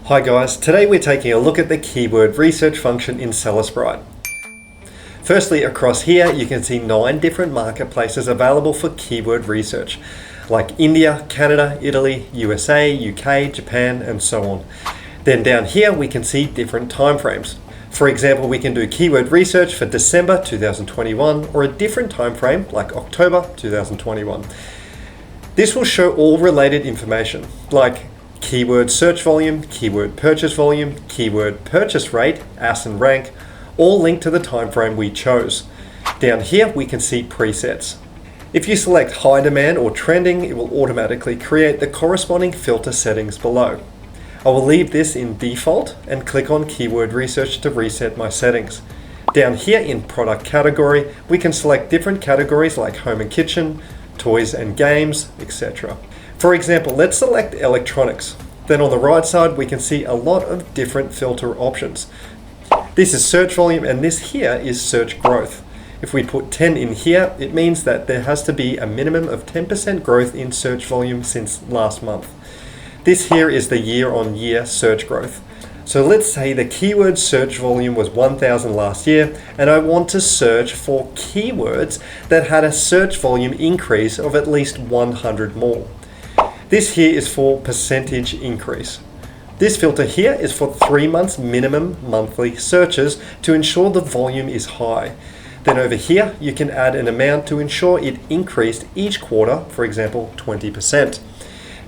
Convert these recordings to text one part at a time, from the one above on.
Hi guys, today we're taking a look at the keyword research function in SellerSprite. Firstly, across here you can see 9 different marketplaces available for keyword research, like India, Canada, Italy, USA, UK, Japan, and so on. Then down here we can see different timeframes. For example, we can do keyword research for December 2021 or a different time frame like October 2021. This will show all related information like keyword search volume, keyword purchase volume, keyword purchase rate, AS and rank, all linked to the time frame we chose. Down here we can see presets. If you select high demand or trending, it will automatically create the corresponding filter settings below. I will leave this in default and click on keyword research to reset my settings. Down here in product category, we can select different categories like home and kitchen, toys and games, etc. For example, let's select electronics. Then on the right side, we can see a lot of different filter options. This is search volume and this here is search growth. If we put 10 in here, it means that there has to be a minimum of 10% growth in search volume since last month. This here is the year-on-year search growth. So let's say the keyword search volume was 1,000 last year and I want to search for keywords that had a search volume increase of at least 100 more. This here is for percentage increase. This filter here is for 3 months minimum monthly searches to ensure the volume is high. Then over here, you can add an amount to ensure it increased each quarter, for example, 20%.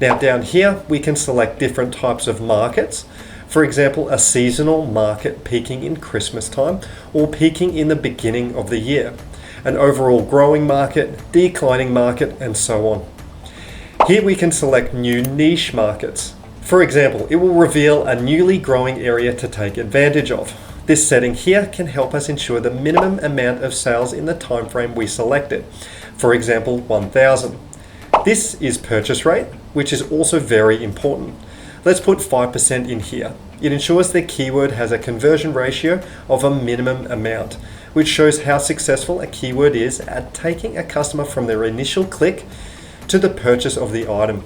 Now down here, we can select different types of markets. For example, a seasonal market peaking in Christmas time or peaking in the beginning of the year. An overall growing market, declining market, and so on. Here we can select new niche markets. For example, it will reveal a newly growing area to take advantage of. This setting here can help us ensure the minimum amount of sales in the time frame we selected. For example, 1,000. This is purchase rate, which is also very important. Let's put 5% in here. It ensures the keyword has a conversion ratio of a minimum amount, which shows how successful a keyword is at taking a customer from their initial click to the purchase of the item.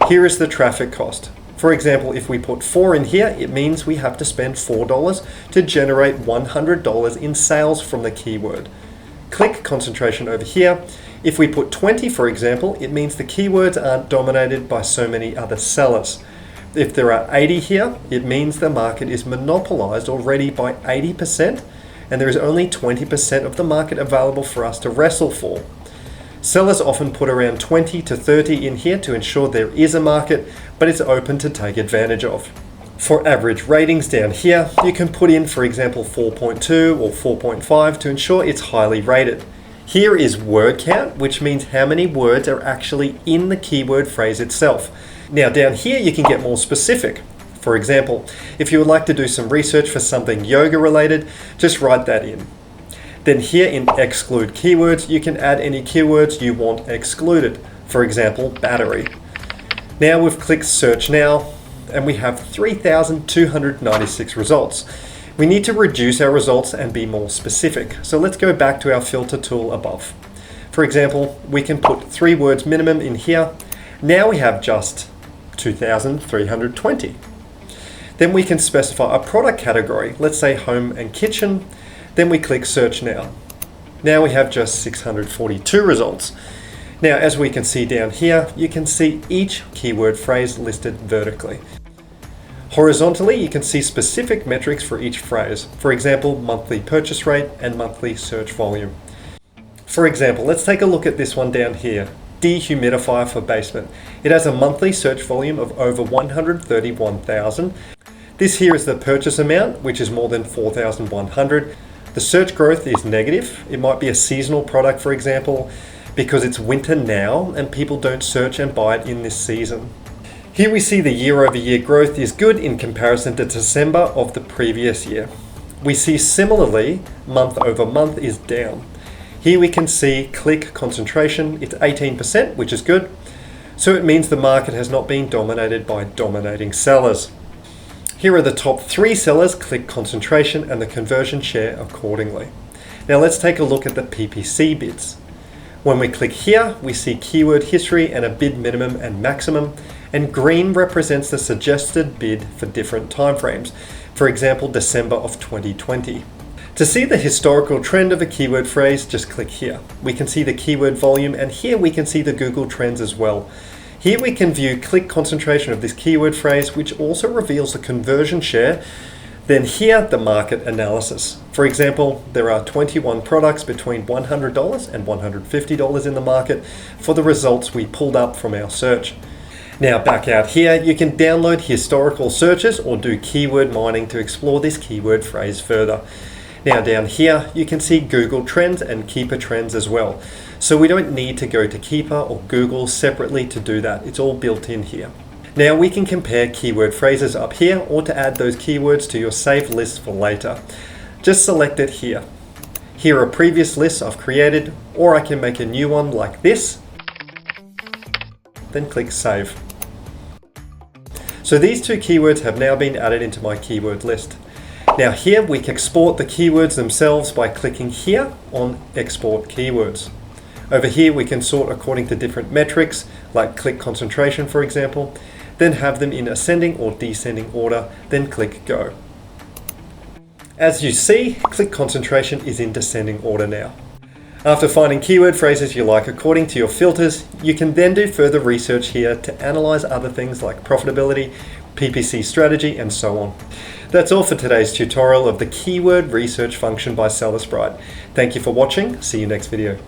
Here is the traffic cost. For example, if we put 4 in here, it means we have to spend $4 to generate $100 in sales from the keyword. Click concentration over here. If we put 20, for example, it means the keywords aren't dominated by so many other sellers. If there are 80 here, it means the market is monopolized already by 80% and there is only 20% of the market available for us to wrestle for. Sellers often put around 20 to 30 in here to ensure there is a market, but it's open to take advantage of. For average ratings down here, you can put in, for example, 4.2 or 4.5 to ensure it's highly rated. Here is word count, which means how many words are actually in the keyword phrase itself. Now down here, you can get more specific. For example, if you would like to do some research for something yoga related, just write that in. Then here in exclude keywords, you can add any keywords you want excluded. For example, battery. Now we've clicked search now and we have 3,296 results. We need to reduce our results and be more specific. So let's go back to our filter tool above. For example, we can put 3 words minimum in here. Now we have just 2,320. Then we can specify a product category, let's say home and kitchen. Then we click search now. Now we have just 642 results. Now, as we can see down here, you can see each keyword phrase listed vertically. Horizontally, you can see specific metrics for each phrase. For example, monthly purchase rate and monthly search volume. For example, let's take a look at this one down here. Dehumidifier for basement. It has a monthly search volume of over 131,000. This here is the purchase amount, which is more than 4,100. The search growth is negative. It might be a seasonal product, for example, because it's winter now and people don't search and buy it in this season. Here we see the year-over-year growth is good in comparison to December of the previous year. We see similarly, month-over-month is down. Here we can see click concentration, it's 18%, which is good. So it means the market has not been dominated by dominating sellers. Here are the top 3 sellers, click concentration, and the conversion share accordingly. Now let's take a look at the PPC bids. When we click here, we see keyword history and a bid minimum and maximum, and green represents the suggested bid for different timeframes, for example, December of 2020. To see the historical trend of a keyword phrase, just click here. We can see the keyword volume, and here we can see the Google Trends as well. Here we can view click concentration of this keyword phrase, which also reveals the conversion share. Then here, the market analysis. For example, there are 21 products between $100 and $150 in the market for the results we pulled up from our search. Now back out here, you can download historical searches or do keyword mining to explore this keyword phrase further. Now down here, you can see Google Trends and Keeper Trends as well. So we don't need to go to Keeper or Google separately to do that. It's all built in here. Now we can compare keyword phrases up here or to add those keywords to your saved list for later. Just select it here. Here are previous lists I've created, or I can make a new one like this, then click Save. So these two keywords have now been added into my keyword list. Now here we can export the keywords themselves by clicking here on Export Keywords. Over here we can sort according to different metrics, like click concentration for example, then have them in ascending or descending order, then click Go. As you see, click concentration is in descending order now. After finding keyword phrases you like according to your filters, you can then do further research here to analyze other things like profitability, PPC strategy, and so on. That's all for today's tutorial of the keyword research function by SellerSprite. Thank you for watching. See you next video.